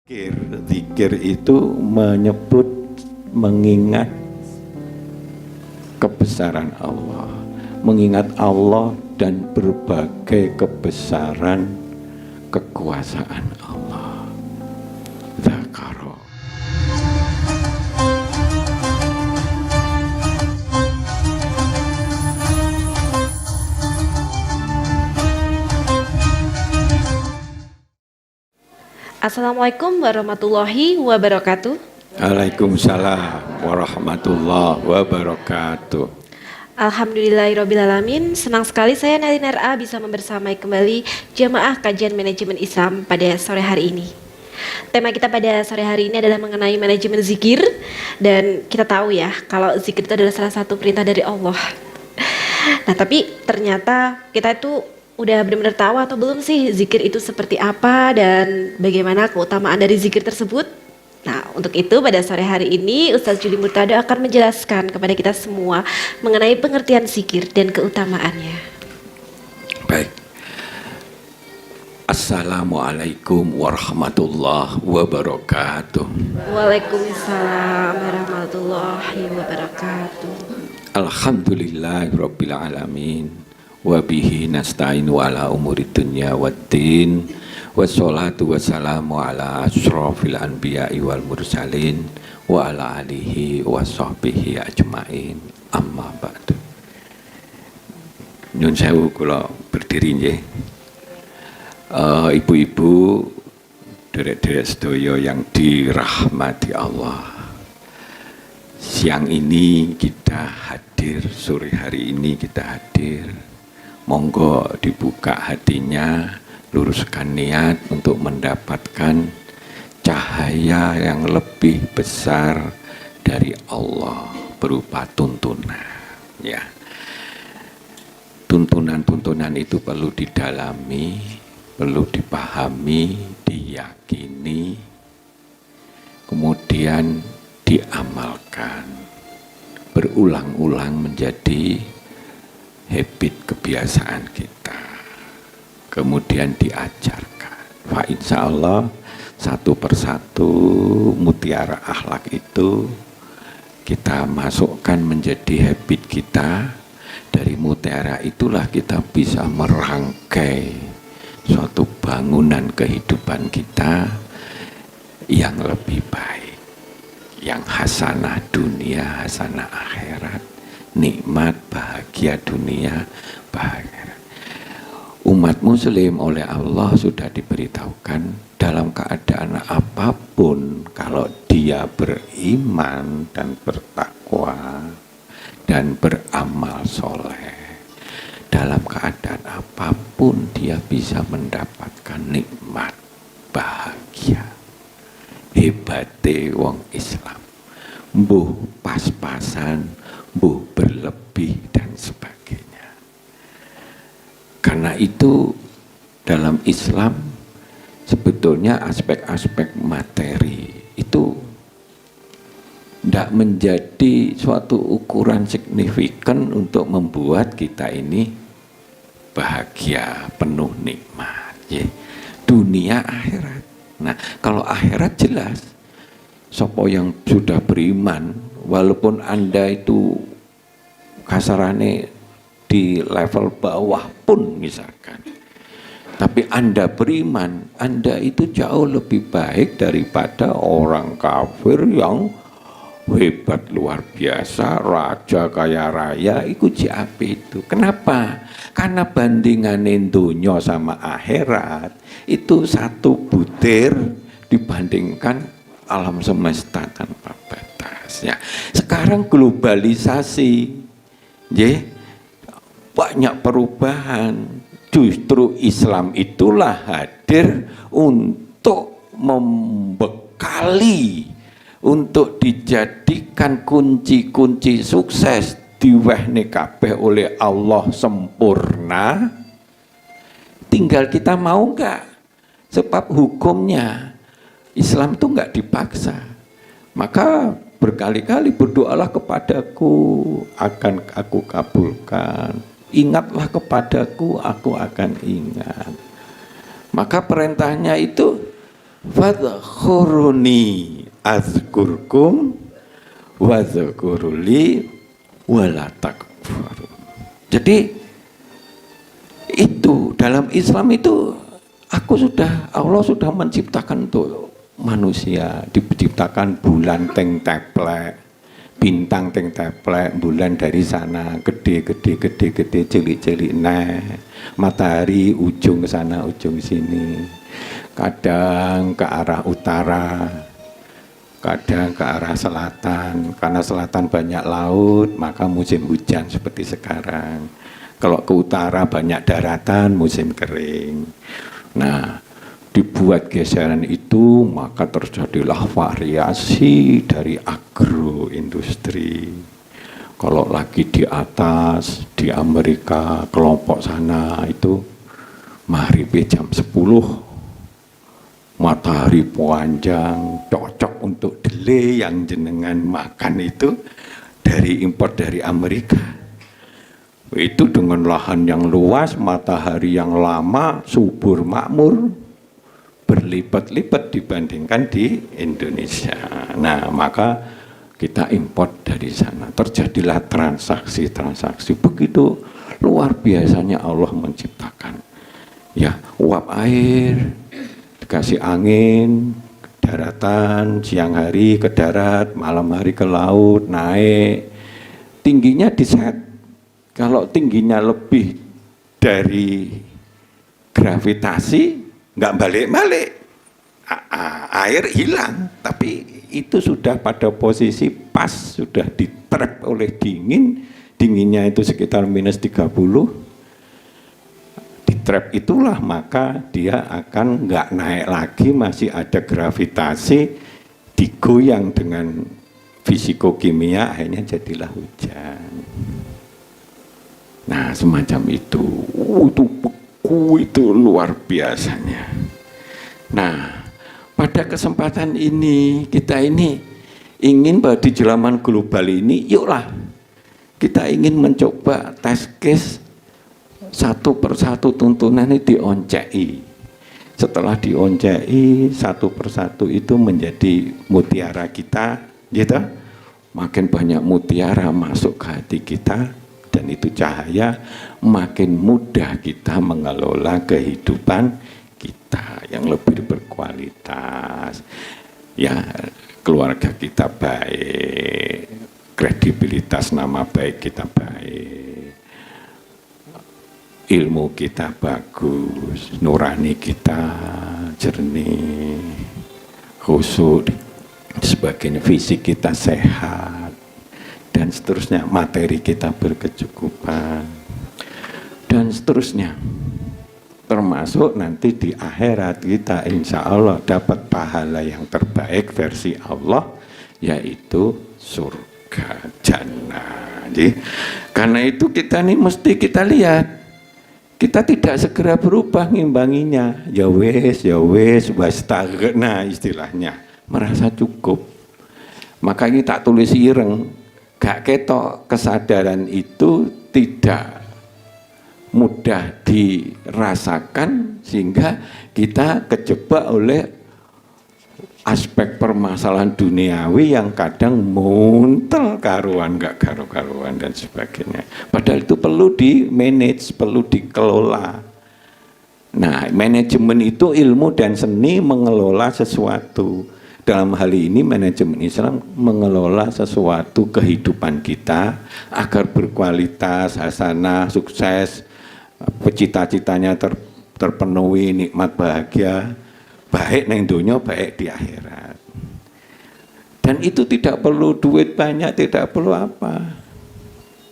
Zikir, zikir itu menyebut, mengingat kebesaran Allah, mengingat Allah dan berbagai kebesaran kekuasaan Allah. Dzakaro. Assalamualaikum warahmatullahi wabarakatuh. Waalaikumsalam warahmatullahi wabarakatuh. Alhamdulillahirrabbilalamin. Senang sekali saya Nalinar A bisa membersamai kembali jamaah kajian manajemen Islam pada sore hari ini. Tema kita pada sore hari ini adalah mengenai manajemen zikir. Dan kita tahu ya, kalau zikir itu adalah salah satu perintah dari Allah. Nah, tapi ternyata kita itu udah benar-benar tahu atau belum sih zikir itu seperti apa dan bagaimana keutamaan dari zikir tersebut? Nah, untuk itu pada sore hari ini Ustaz Juli Murtado akan menjelaskan kepada kita semua mengenai pengertian zikir dan keutamaannya. Baik. Assalamualaikum warahmatullahi wabarakatuh. Waalaikumsalam warahmatullahi wabarakatuh. Alhamdulillahirabbil alamin. Wa bihi nasta'in wa ala umuri dunya waddin. Wassalatu wassalamu ala asyrafil anbiya'i wal mursalin wa ala alihi wa sahbihi ajmain. Amma ba'du. Nyun sewu kula berdiri nggih. Ibu-ibu, derek-derek sedaya yang dirahmati Allah. Siang ini kita hadir, sore hari ini kita hadir. Monggo dibuka hatinya, luruskan niat untuk mendapatkan cahaya yang lebih besar dari Allah berupa tuntunan. Ya, tuntunan-tuntunan itu perlu didalami, perlu dipahami, diyakini, kemudian diamalkan, berulang-ulang menjadi habit kebiasaan kita, kemudian diajarkan. Fa insya Allah satu persatu mutiara akhlak itu kita masukkan menjadi habit kita. Dari mutiara itulah kita bisa merangkai suatu bangunan kehidupan kita yang lebih baik, yang hasanah dunia, hasanah akhirat, nikmat, bahagia dunia, bahagia. Umat muslim oleh Allah sudah diberitahukan dalam keadaan apapun, kalau dia beriman dan bertakwa dan beramal soleh, dalam keadaan apapun dia bisa mendapatkan nikmat, bahagia. Hebate wong Islam, mbuh pas-pasan, mbuh berlebih dan sebagainya. Karena itu dalam Islam sebetulnya aspek-aspek materi itu tidak menjadi suatu ukuran signifikan untuk membuat kita ini bahagia, penuh nikmat, ya. Dunia akhirat. Nah, kalau akhirat jelas, sopo yang sudah beriman, walaupun Anda itu kasarane di level bawah pun misalkan, tapi Anda beriman, Anda itu jauh lebih baik daripada orang kafir yang hebat luar biasa, raja kaya raya, ikut JAP itu. Kenapa? Karena bandingan dunia sama akhirat itu satu butir dibandingkan alam semesta tanpa batas. Ya. Sekarang globalisasi, ya, banyak perubahan. Justru Islam itulah hadir untuk membekali, untuk dijadikan kunci-kunci sukses diwehne kabeh oleh Allah sempurna. Tinggal kita mau enggak, sebab hukumnya Islam itu enggak dipaksa. Maka berkali-kali berdoalah kepadaku, akan aku kabulkan. Ingatlah kepadaku, aku akan ingat. Maka perintahnya itu fadhkuruni azkurkum wadhkuruli wala takfurun. Jadi itu dalam Islam itu Allah sudah menciptakan untuk manusia, diciptakan bulan teng teplek, bintang teng teplek, bulan dari sana gede cilik nah, matahari ujung ke sana ujung sini, kadang ke arah utara, kadang ke arah selatan. Karena selatan banyak laut maka musim hujan seperti sekarang. Kalau ke utara banyak daratan, musim kering. Nah, dibuat geseran itu maka terjadilah variasi dari agroindustri. Kalau lagi di atas, di Amerika, kelompok sana itu maghrib jam 10, matahari panjang, cocok untuk dele yang jenengan makan itu dari impor dari Amerika. Itu dengan lahan yang luas, matahari yang lama, subur makmur, berlipat-lipat dibandingkan di Indonesia. Nah, maka kita import dari sana. Terjadilah transaksi-transaksi. Begitu luar biasanya Allah menciptakan. Ya, uap air, dikasih angin, daratan, siang hari ke darat, malam hari ke laut, naik. Tingginya diset. Kalau tingginya lebih dari gravitasi, nggak balik-balik, air hilang. Tapi itu sudah pada posisi pas, sudah di-trap oleh dingin, dinginnya itu sekitar minus 30, di-trap itulah maka dia akan nggak naik lagi, masih ada gravitasi, digoyang dengan fisikokimia, akhirnya jadilah hujan. Nah, semacam itu beku itu luar biasanya. Nah, pada kesempatan ini kita ini ingin bahwa di zaman global ini, yuklah kita ingin mencoba test case satu persatu tuntunan ini dioncei. Setelah dioncei satu persatu itu menjadi mutiara kita, gitu. Makin banyak mutiara masuk ke hati kita. Dan itu cahaya, makin mudah kita mengelola kehidupan kita yang lebih berkualitas. Ya, keluarga kita baik, kredibilitas nama baik kita baik, ilmu kita bagus, nurani kita jernih, khusyuk, sebagainya, fisik kita sehat, dan seterusnya, materi kita berkecukupan, dan seterusnya. Termasuk nanti di akhirat kita insya Allah dapat pahala yang terbaik versi Allah, yaitu surga, jannah. Jadi, karena itu kita nih mesti kita lihat, kita tidak segera berubah ngimbanginya. Ya wes, wastagna istilahnya, merasa cukup. Maka kita tulis ireng. Gak ketok, kesadaran itu tidak mudah dirasakan sehingga kita kejebak oleh aspek permasalahan duniawi yang kadang muntel karuan, gak karu-karuan dan sebagainya. Padahal itu perlu di manage, perlu dikelola. Nah, manajemen itu ilmu dan seni mengelola sesuatu. Dalam hal ini manajemen Islam mengelola sesuatu kehidupan kita agar berkualitas, hasanah, sukses, cita-citanya terpenuhi, nikmat bahagia, baik neng dunia, baik di akhirat. Dan itu tidak perlu duit banyak, tidak perlu apa.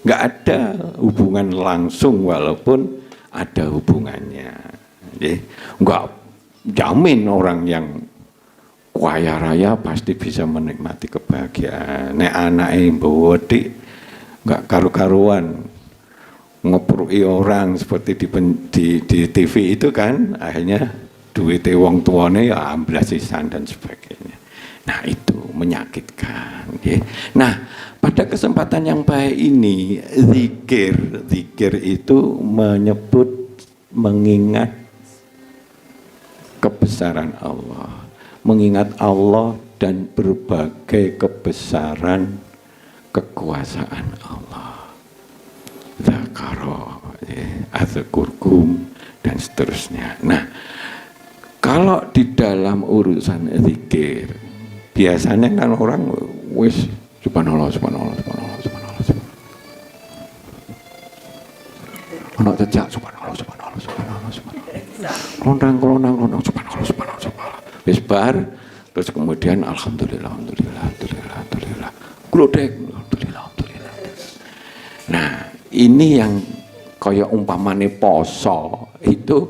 Nggak ada hubungan langsung walaupun ada hubungannya. Jadi, nggak jamin orang yang kaya raya pasti bisa menikmati kebahagiaan. Nek anake mbodi nggak karu-karuan ngepruki orang seperti di TV itu kan, akhirnya duit wong tuane ya amblas sisan dan sebagainya. Nah, itu menyakitkan. Ya. Nah, pada kesempatan yang baik ini, zikir itu menyebut, mengingat kebesaran Allah. mengingat Allah dan berbagai kebesaran kekuasaan Allah. Zakaro, azkurkum, dan seterusnya. Nah, kalau di dalam urusan zikir, biasanya kan orang wis subhanallah, subhanallah, subhanallah, subhanallah, subhanallah. Ono cecak subhanallah, subhanallah, subhanallah, subhanallah. Klonang, subhanallah, subhanallah, subhanallah. Wis bar, terus kemudian alhamdulillah, alhamdulillah, alhamdulillah, alhamdulillah. Glodek, alhamdulillah, alhamdulillah. Nah, ini yang kaya umpamane poso itu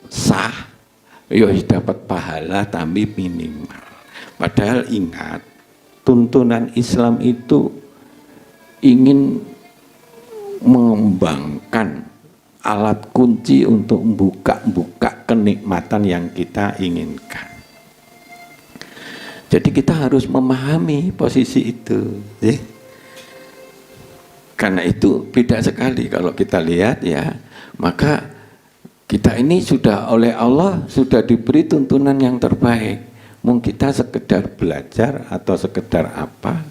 sah, ya dapat pahala tapi minimal. Padahal ingat, tuntunan Islam itu ingin mengembangkan alat kunci untuk buka-buka kenikmatan yang kita inginkan. Jadi kita harus memahami posisi itu, ya. Karena itu beda sekali kalau kita lihat ya, maka kita ini sudah oleh Allah sudah diberi tuntunan yang terbaik. Mungkin kita sekedar belajar atau sekedar apa,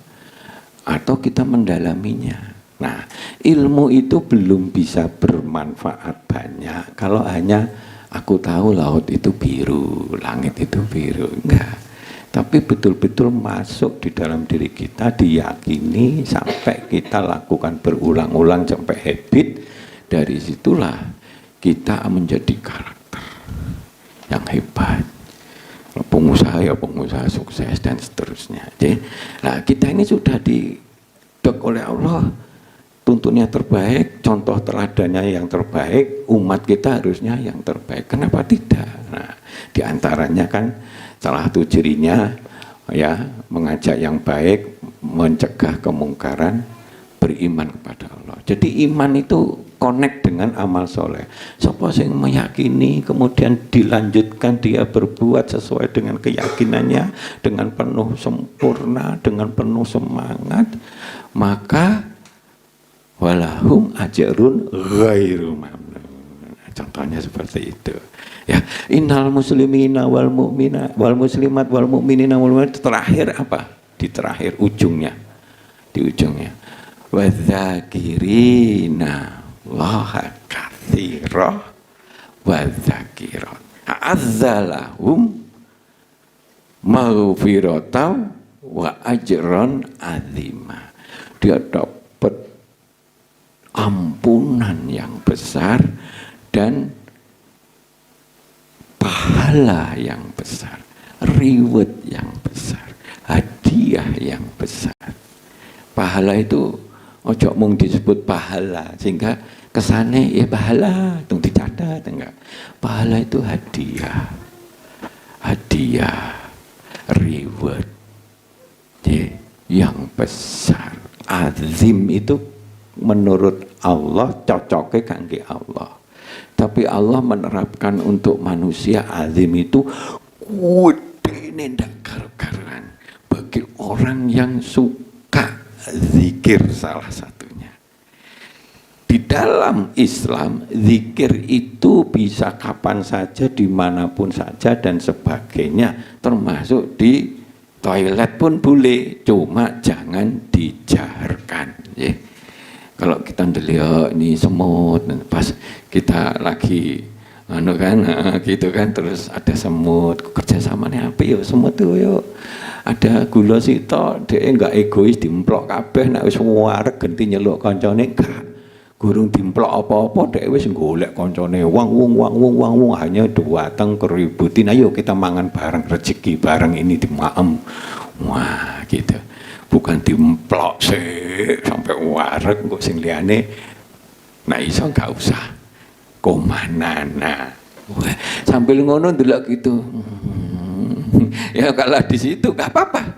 atau kita mendalaminya. Nah, ilmu itu belum bisa bermanfaat banyak kalau hanya aku tahu laut itu biru, langit itu biru, enggak. Tapi betul-betul masuk di dalam diri kita, diyakini sampai kita lakukan berulang-ulang sampai habit. Dari situlah kita menjadi karakter yang hebat. Pengusaha ya pengusaha sukses dan seterusnya. Jadi, nah kita ini sudah didok oleh Allah, tuntunnya terbaik, contoh teladannya yang terbaik, umat kita harusnya yang terbaik. Kenapa tidak? Nah, diantaranya kan salah satu cirinya ya mengajak yang baik, mencegah kemungkaran, beriman kepada Allah. Jadi iman itu connect dengan amal soleh. Siapa yang meyakini kemudian dilanjutkan dia berbuat sesuai dengan keyakinannya dengan penuh sempurna, dengan penuh semangat, maka walahum ajrun ghairu mamnun. Contohnya seperti itu. Ya, innal muslimina wal mu'mina wal muslimat wal mu'minina wal mu'minat, terakhir apa? Di terakhir ujungnya. Di ujungnya. Wadzakirina Allaha katsira wadzakirat. A'adzalahum maghfiratan wa ajran azima. Dia dapat ampunan yang besar dan pahala yang besar, reward yang besar, hadiah yang besar. Pahala itu ojo mung disebut pahala sehingga kesane ya pahala tung dicatat enggak. Pahala itu hadiah, hadiah, reward ya, yang besar. Azim itu menurut Allah cocoknya kangge Allah. Tapi Allah menerapkan untuk manusia azim itu kudene ndak karo-karoan bagi orang yang suka zikir salah satunya. Di dalam Islam zikir itu bisa kapan saja, dimanapun saja dan sebagainya, termasuk di toilet pun boleh, cuma jangan dijaharkan ya. Kalau kita ndelok ini semut, pas kita lagi gitu kan, terus ada semut, kerjasamanya apa yuk semut tuh yuk, ada gula sito, dia enggak egois dimplok kabeh, nek wis wareg genti nyeluk kancane enggak, gurung dimplok apa-apa, dia wis golek kancane wang hanya datang keributin, ayo kita mangan bareng, rezeki bareng ini dimaem, wah gitu. Bukan dimplok sih sampai wareg kok sing liyane. Nah iso enggak usah komanan. Nah, sambil ngono ndelok gitu. Ya kalau di situ enggak apa-apa.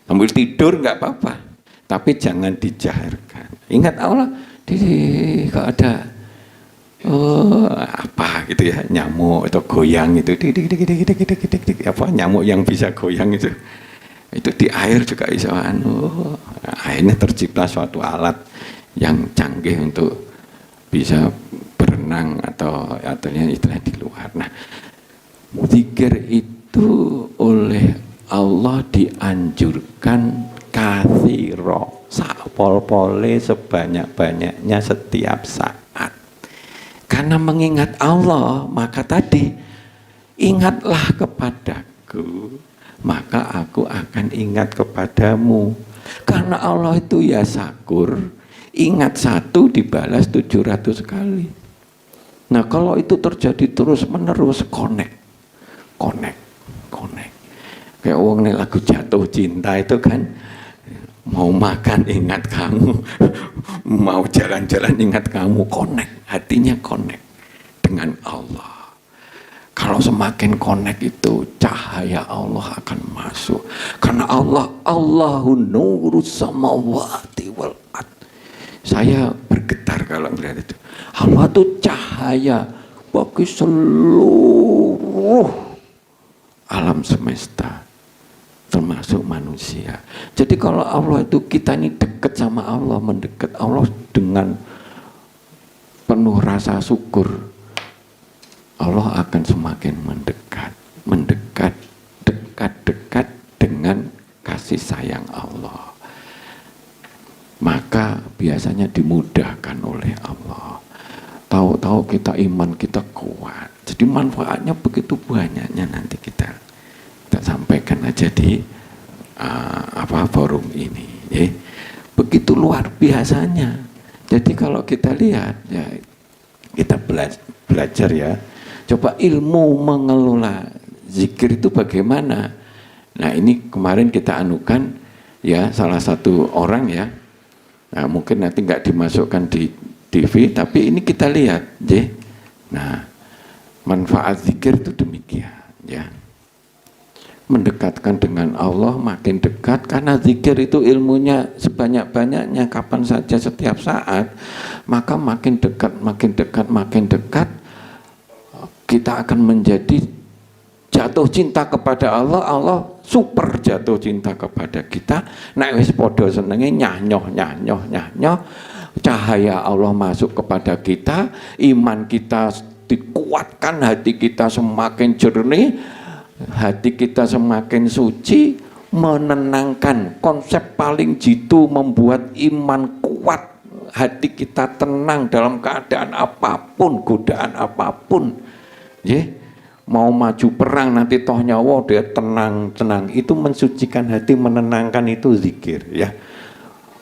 Sambil tidur enggak apa-apa. Tapi jangan dijaharkan. Ingat Allah, kalau ada apa gitu ya, nyamuk atau goyang itu, apa nyamuk yang bisa goyang itu di air juga bisa akhirnya tercipta suatu alat yang canggih untuk bisa berenang atau istilah di luar. Nah, zikir itu itu oleh Allah dianjurkan kathiro, sakpol-pole sebanyak-banyaknya setiap saat. Karena mengingat Allah, maka tadi ingatlah kepadaku, maka aku akan ingat kepadamu. Karena Allah itu ya syakur, ingat satu dibalas 700 kali. Nah kalau itu terjadi terus menerus, connect. Kayak wong nih lagu jatuh cinta itu kan, mau makan ingat kamu, mau jalan-jalan ingat kamu, connect, hatinya connect dengan Allah. Kalau semakin connect itu, cahaya Allah akan masuk. Karena Allahu nurus samawati wal ard. Saya bergetar kalau melihat itu. Allah itu cahaya bagi seluruh alam semesta, termasuk manusia. Jadi kalau Allah itu, kita ini dekat sama Allah, mendekat Allah dengan penuh rasa syukur, Allah akan semakin mendekat dengan kasih sayang Allah. Maka biasanya dimudahkan oleh Allah. Tahu-tahu kita iman kita kuat. Jadi manfaatnya begitu banyaknya, nanti kita sampaikan aja di forum ini. Begitu luar biasanya. Jadi kalau kita lihat, ya kita belajar ya. Coba ilmu mengelola zikir itu bagaimana. Nah ini kemarin kita anukan ya salah satu orang ya. Nah, mungkin nanti nggak dimasukkan di TV, tapi ini kita lihat, nah manfaat zikir itu demikian, ya. Mendekatkan dengan Allah makin dekat, karena zikir itu ilmunya sebanyak-banyaknya, kapan saja setiap saat, maka makin dekat, kita akan menjadi jatuh cinta kepada Allah, Allah super jatuh cinta kepada kita. Nek wis padha senenge nyanyoh, cahaya Allah masuk kepada kita, iman kita dikuatkan, hati kita semakin jernih, hati kita semakin suci, menenangkan. Konsep paling jitu membuat iman kuat, hati kita tenang dalam keadaan apapun, godaan apapun. Mau maju perang nanti toh nyawa, dia tenang. Itu mensucikan hati, menenangkan, itu zikir ya.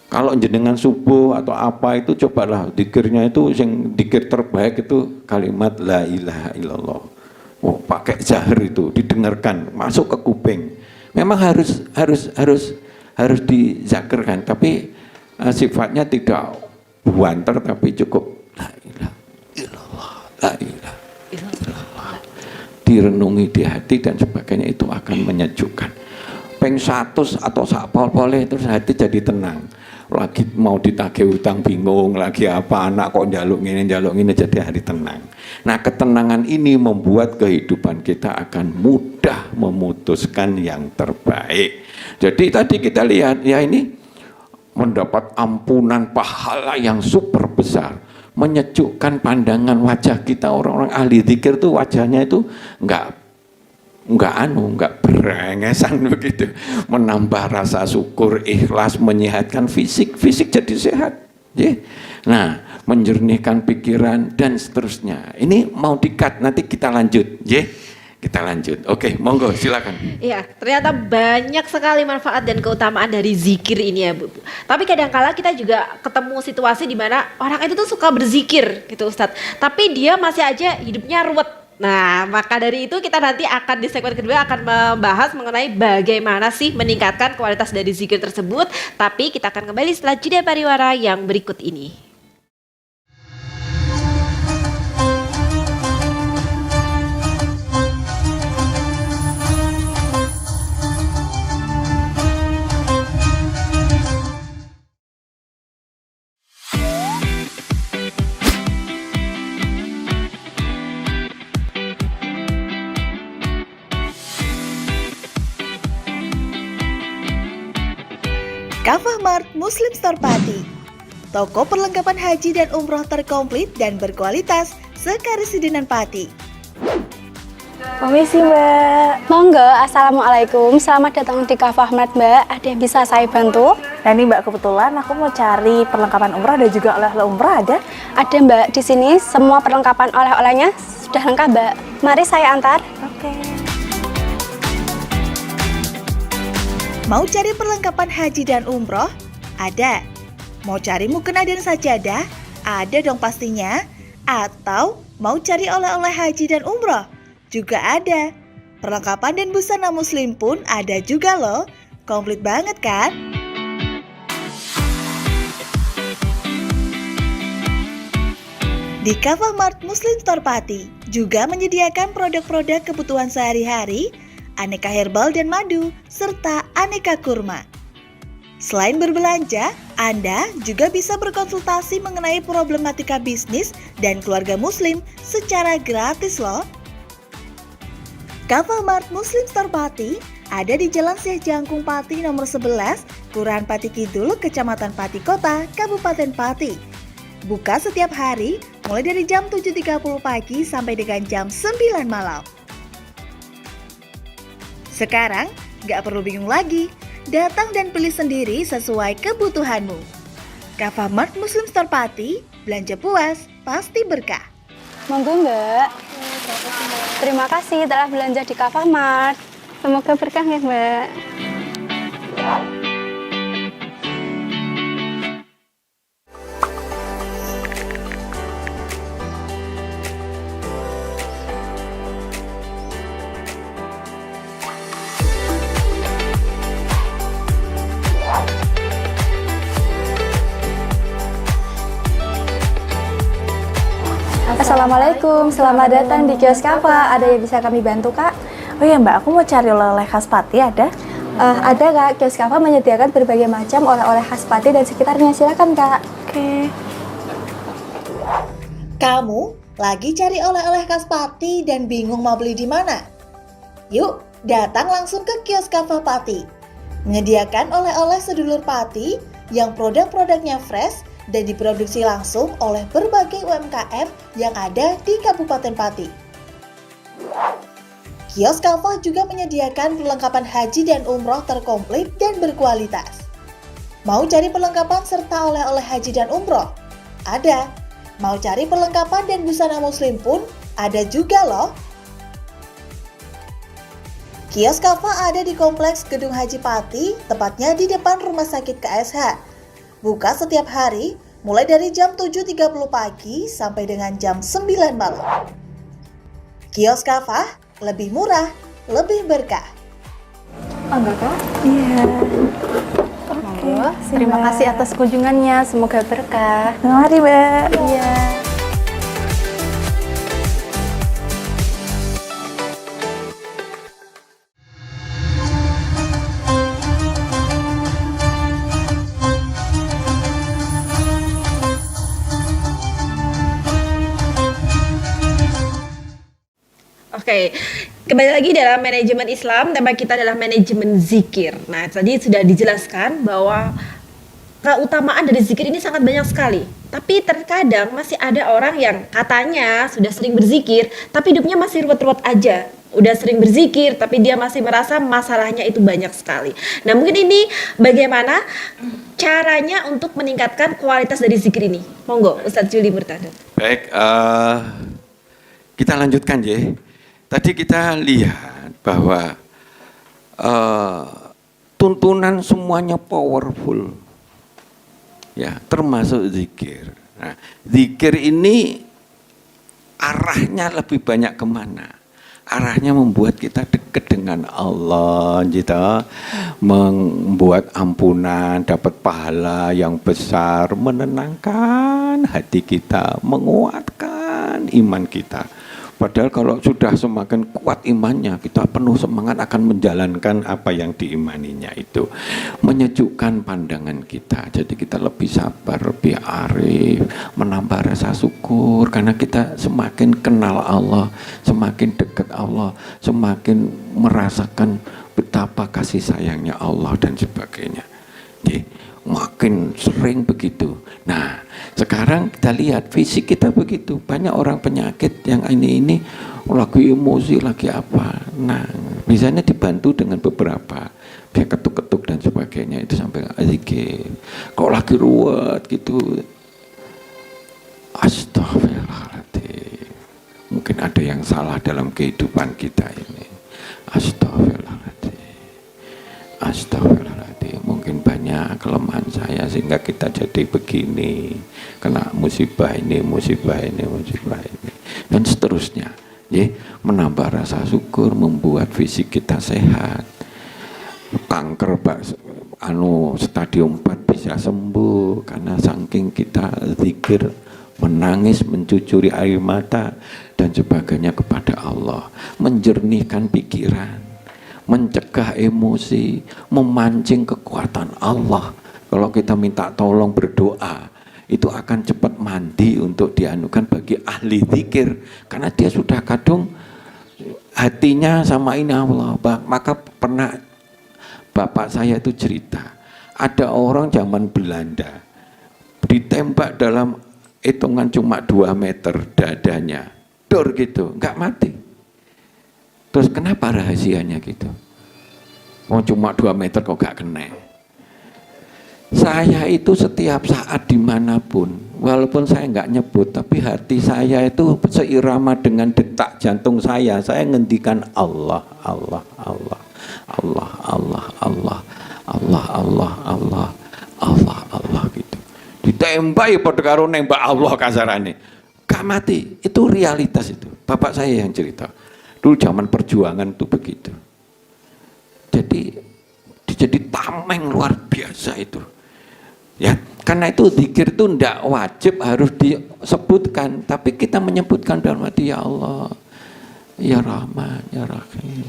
Kalau jenengan subuh atau apa itu, cobalah zikirnya itu, yang zikir terbaik itu kalimat la ilaha illallah. Pakai zahir itu didengarkan, masuk ke kuping. Memang harus dizakirkan, tapi sifatnya tidak buanter, tapi cukup la ilaha illallah, la ilaha illallah. Direnungi di hati dan sebagainya, itu akan menyejukkan. Peng 100 atau sakpol-pole terus hati jadi tenang. Lagi mau ditagih utang bingung, lagi apa, anak kok njaluk ngene jadi hari tenang. Nah ketenangan ini membuat kehidupan kita akan mudah memutuskan yang terbaik. Jadi tadi kita lihat ya, ini mendapat ampunan pahala yang super besar, menyejukkan pandangan wajah kita. Orang-orang ahli zikir tuh wajahnya itu enggak berengesan begitu, menambah rasa syukur, ikhlas, menyehatkan fisik jadi sehat, nah menjernihkan pikiran dan seterusnya. Ini mau di-cut, nanti kita lanjut, kita lanjut. Oke, monggo silakan. Iya, ternyata banyak sekali manfaat dan keutamaan dari zikir ini ya Bu. Tapi kadang-kala kita juga ketemu situasi di mana orang itu tuh suka berzikir gitu Ustadz, tapi dia masih aja hidupnya ruwet. Nah, maka dari itu kita nanti akan di segmen kedua akan membahas mengenai bagaimana sih meningkatkan kualitas dari zikir tersebut. Tapi kita akan kembali setelah jeda pariwara yang berikut ini. Kafah Mart Muslim Store Pati, toko perlengkapan haji dan umroh terkomplit dan berkualitas sekarisidenan Pati. Permisi Mbak. Monggo, Assalamualaikum. Selamat datang di Kafah Mart Mbak. Ada yang bisa saya bantu? Nah ini Mbak, kebetulan aku mau cari perlengkapan umrah dan juga oleh-oleh umrah ada? Ada Mbak di sini. Semua perlengkapan oleh-olehnya sudah lengkap Mbak. Mari saya antar. Oke. Mau cari perlengkapan haji dan umroh? Ada. Mau cari mukena dan sajadah? Ada dong pastinya. Atau mau cari oleh-oleh haji dan umroh? Juga ada. Perlengkapan dan busana muslim pun ada juga loh. Komplit banget kan? Di Kafah Mart Muslim Store Pati juga menyediakan produk-produk kebutuhan sehari-hari, aneka herbal dan madu, serta aneka kurma. Selain berbelanja, Anda juga bisa berkonsultasi mengenai problematika bisnis dan keluarga muslim secara gratis loh. Kafah Mart Muslim Store Pati ada di Jalan Syekh Jangkung Pati nomor 11, Kelurahan Pati Kidul, Kecamatan Pati Kota, Kabupaten Pati. Buka setiap hari mulai dari jam 7.30 pagi sampai dengan jam 9 malam. Sekarang nggak perlu bingung lagi, datang dan pilih sendiri sesuai kebutuhanmu. Kafah Mart Muslim Store Pati, belanja puas, pasti berkah. Monggo Mbak. Terima kasih telah belanja di Kafah Mart. Semoga berkah ya Mbak. Assalamualaikum, selamat datang di kios Kafah. Ada yang bisa kami bantu Kak? Oh iya Mbak, aku mau cari oleh-oleh khas Pati ada? Ada Kak, kios Kafah menyediakan berbagai macam oleh-oleh khas Pati dan sekitarnya. Silakan Kak. Oke. Kamu lagi cari oleh-oleh khas Pati dan bingung mau beli di mana? Yuk, datang langsung ke kios Kafah Pati. Menyediakan oleh-oleh sedulur Pati yang produk-produknya fresh dan diproduksi langsung oleh berbagai UMKM yang ada di Kabupaten Pati. Kios Kafah juga menyediakan perlengkapan haji dan umroh terkomplit dan berkualitas. Mau cari perlengkapan serta oleh-oleh haji dan umroh? Ada. Mau cari perlengkapan dan busana muslim pun ada juga loh. Kios Kafah ada di Kompleks Gedung Haji Pati, tepatnya di depan Rumah Sakit KSH. Buka setiap hari, mulai dari jam 7.30 pagi sampai dengan jam 9 malam. Kios Kafah, lebih murah, lebih berkah. Enggak Kak? Iya. Monggo. Terima kasih atas kunjungannya. Semoga berkah. Mari Mbak. Iya. Oke, kembali lagi dalam manajemen Islam, tema kita adalah manajemen zikir. Nah, tadi sudah dijelaskan bahwa keutamaan dari zikir ini sangat banyak sekali. Tapi terkadang masih ada orang yang katanya sudah sering berzikir, tapi hidupnya masih ruwet-ruwet aja. Udah sering berzikir, tapi dia masih merasa masalahnya itu banyak sekali. Nah, mungkin ini bagaimana caranya untuk meningkatkan kualitas dari zikir ini? Monggo, Ustadz Juli Murtado. Baik, kita lanjutkan ya. Tadi kita lihat bahwa tuntunan semuanya powerful, ya, termasuk zikir. Nah, zikir ini arahnya lebih banyak kemana? Arahnya membuat kita dekat dengan Allah, gitu, membuat ampunan, dapat pahala yang besar, menenangkan hati kita, menguatkan iman kita. Padahal kalau sudah semakin kuat imannya, kita penuh semangat akan menjalankan apa yang diimaninya itu. Menyejukkan pandangan kita, jadi kita lebih sabar, lebih arif, menambah rasa syukur. Karena kita semakin kenal Allah, semakin dekat Allah, semakin merasakan betapa kasih sayangnya Allah dan sebagainya. Makin sering begitu. Nah, sekarang kita lihat fisik kita begitu. Banyak orang penyakit yang ini lagi emosi, lagi apa. Nah, biasanya dibantu dengan beberapa, kayak ketuk-ketuk dan sebagainya, itu sampai zikir. Kok lagi ruwet gitu, astagfirullahaladzim. Mungkin ada yang salah dalam kehidupan kita ini. Astagfirullahaladzim. Astagfirullahaladzim. Mungkin banyak kelemahan saya sehingga kita jadi begini, kena musibah ini, dan seterusnya. Menambah rasa syukur, membuat fisik kita sehat. Kanker stadium 4 bisa sembuh karena saking kita zikir, menangis, mencucuri air mata dan sebagainya kepada Allah, menjernihkan pikiran, mencegah emosi, memancing kekuatan Allah. Kalau kita minta tolong berdoa, itu akan cepat mandi untuk dianukan bagi ahli zikir, karena dia sudah kadung hatinya sama ini Allah. Maka pernah bapak saya itu cerita, ada orang zaman Belanda ditembak dalam hitungan cuma 2 meter dadanya, dor gitu, nggak mati. Terus kenapa rahasianya gitu? Oh, cuma 2 meter kok gak kena. Saya itu setiap saat dimanapun, walaupun saya nggak nyebut, tapi hati saya itu seirama dengan detak jantung saya ngendikan Allah, Allah, Allah, Allah, Allah, Allah, Allah, Allah, Allah, Allah, Allah gitu. Ditembak pada karo nembak Allah kasarane. Gak mati, itu realitas itu. Bapak saya yang cerita. Dulu zaman perjuangan itu begitu. Jadi tameng luar biasa itu. Ya, karena itu zikir itu tidak wajib harus disebutkan, tapi kita menyebutkan dalam hati, ya Allah, ya Rahman, ya Rahim.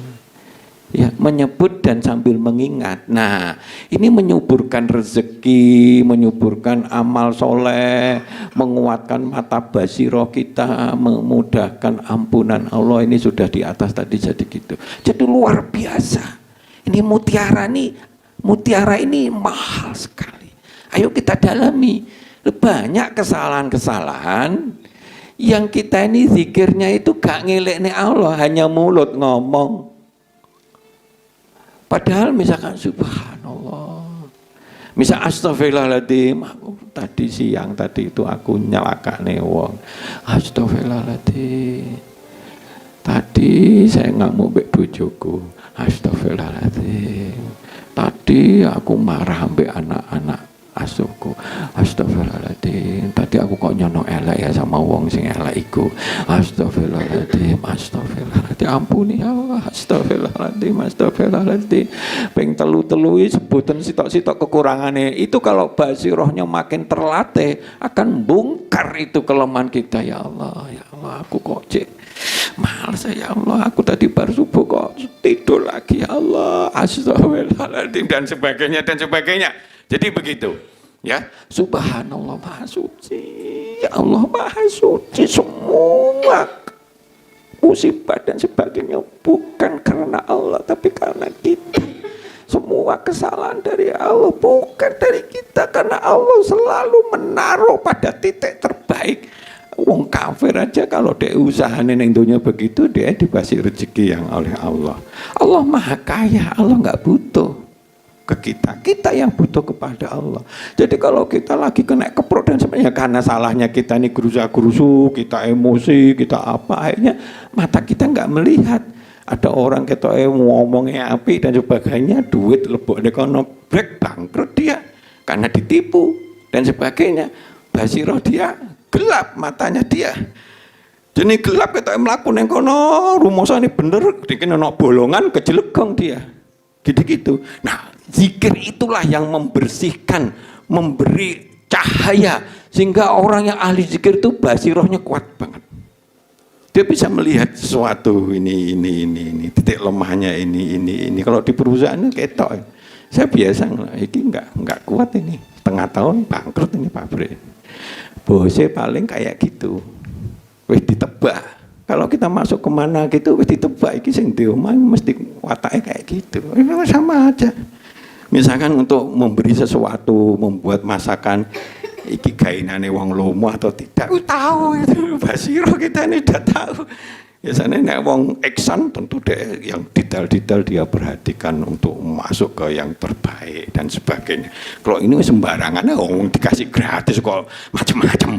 Ya, menyebut dan sambil mengingat. Nah, ini menyuburkan rezeki, menyuburkan amal soleh, menguatkan mata basiroh kita, memudahkan ampunan Allah. Ini sudah di atas tadi jadi gitu. Jadi luar biasa. Ini mutiara ini mahal sekali. Ayo kita dalami. Banyak kesalahan-kesalahan yang kita ini zikirnya itu gak ngelekne Allah, hanya mulut ngomong. Padahal misalkan subhanallah, misal astagfirullahaladzim, aku tadi siang tadi itu aku nyelakane wong, astagfirullahaladzim, tadi saya ngamuk mbek bojoku, astagfirullahaladzim, tadi aku marah mbek anak-anak asuhku, astagfirullahaladzim, tadi aku kok nyono elek ya sama wong sing elek iku, astagfirullahaladzim, astagfirullahaladzim, ampuni ya Allah, astagfirullahaladzim, astagfirullahaladzim. Ping telu-telui sebutan sitok-sitok kekurangannya itu, kalau basirohnya makin terlatih akan bongkar itu kelemahan kita. Ya Allah, aku kok males ya Allah, aku tadi baru subuh kok tidur lagi, ya Allah, astagfirullahaladzim, dan sebagainya. Jadi begitu, ya. Subhanallah, maha suci, ya Allah maha suci. Semua musibah dan sebagainya bukan karena Allah, tapi karena kita. Semua kesalahan dari Allah, bukan dari kita, karena Allah selalu menaruh pada titik terbaik. Wong kafir aja kalau dia usahanya neng dunia begitu, dia dikasih rezeki yang oleh Allah. Allah maha kaya, Allah nggak butuh ke kita yang butuh kepada Allah. Jadi kalau kita lagi kena keprot dan sebenarnya karena salahnya kita ini gerusa-gerusu, kita emosi, kita apa, akhirnya mata kita nggak melihat. Ada orang kita ngomongnya api dan sebagainya, duit lebok dekono break, bangkrut dia karena ditipu dan sebagainya. Basiroh dia gelap, matanya dia. Jadi gelap kita melakukan yang kono, rumusane bener, dikene ono bolongan kejelegong dia. Gitu-gitu. Nah, zikir itulah yang membersihkan, memberi cahaya sehingga orang yang ahli zikir itu basirohnya kuat banget. Dia bisa melihat sesuatu ini titik lemahnya ini. Kalau di perusahaan ketok. Saya biasa ini enggak kuat ini. Setengah tahun bangkrut ini pabrik. Bosnya paling kayak gitu. Wis ditebak. Kalau kita masuk kemana gitu, wis ditebak iki sing di omah mesti watake kayak gitu. Sama aja. Misalkan untuk memberi sesuatu, membuat masakan, iki gainane wong lomo atau tidak, tahu itu basiro kita ini udah tahu. Biasanya nek wong Iksan tentu deh yang detail-detail dia perhatikan untuk masuk ke yang terbaik dan sebagainya. Kalau ini sembarangan, dikasih gratis kok macam-macam,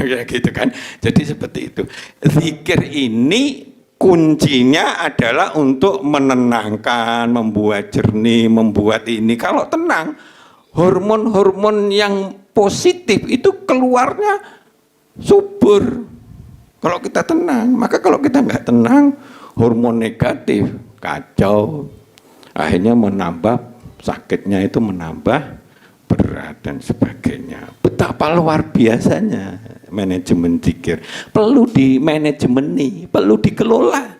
ya gitu kan. Jadi seperti itu. Zikir ini kuncinya adalah untuk menenangkan, membuat jernih, membuat ini. Kalau tenang, hormon-hormon yang positif itu keluarnya subur. Kalau kita tenang, maka kalau kita nggak tenang, hormon negatif kacau, akhirnya menambah sakitnya itu menambah berat dan sebagainya. Betapa luar biasanya manajemen zikir, perlu di manajemen, perlu dikelola.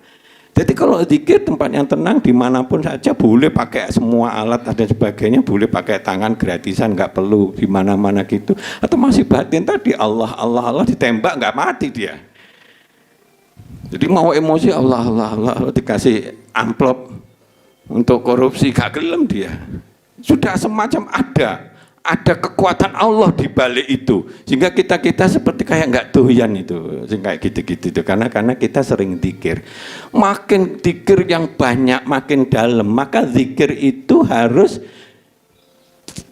Jadi kalau zikir tempat yang tenang dimanapun saja, boleh pakai semua alat dan sebagainya, boleh pakai tangan gratisan, nggak perlu di mana-mana gitu. Atau masih batin tadi Allah Allah Allah ditembak nggak mati dia. Jadi mau emosi Allah Allah Allah dikasih amplop untuk korupsi gak gelem dia. Sudah semacam ada kekuatan Allah di balik itu, sehingga kita seperti kayak nggak doyan itu, kayak gitu-gitu itu karena kita sering zikir. Makin zikir yang banyak makin dalam, maka zikir itu harus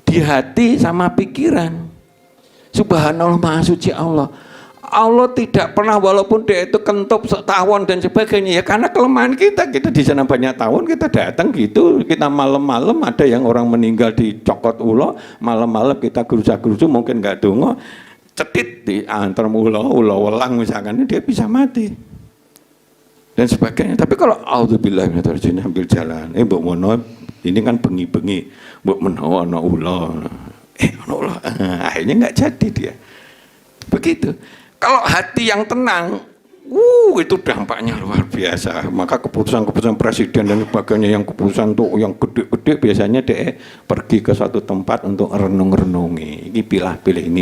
di hati sama pikiran. Subhanallah, maha suci Allah. Allah tidak pernah, walaupun dia itu kentut setahun dan sebagainya, ya karena kelemahan kita di sana banyak tahun, kita datang gitu, kita malam-malam ada yang orang meninggal dicokot ulo, malam-malam kita gerusa-gerusu mungkin nggak dongo, cetit di antar ulo welang misalkan, dia bisa mati dan sebagainya. Tapi kalau auzubillahi minasyaitonir ambil jalan, mbok mono ini kan bengi-bengi, mbok menawa ana ulo, ana ulo, akhirnya nggak jadi dia. Begitu. Kalau hati yang tenang, itu dampaknya luar biasa. Maka keputusan-keputusan presiden dan sebagainya, yang keputusan tuh yang gede-gede biasanya dia pergi ke suatu tempat untuk renung-renungi. Ini pilih-pilih ini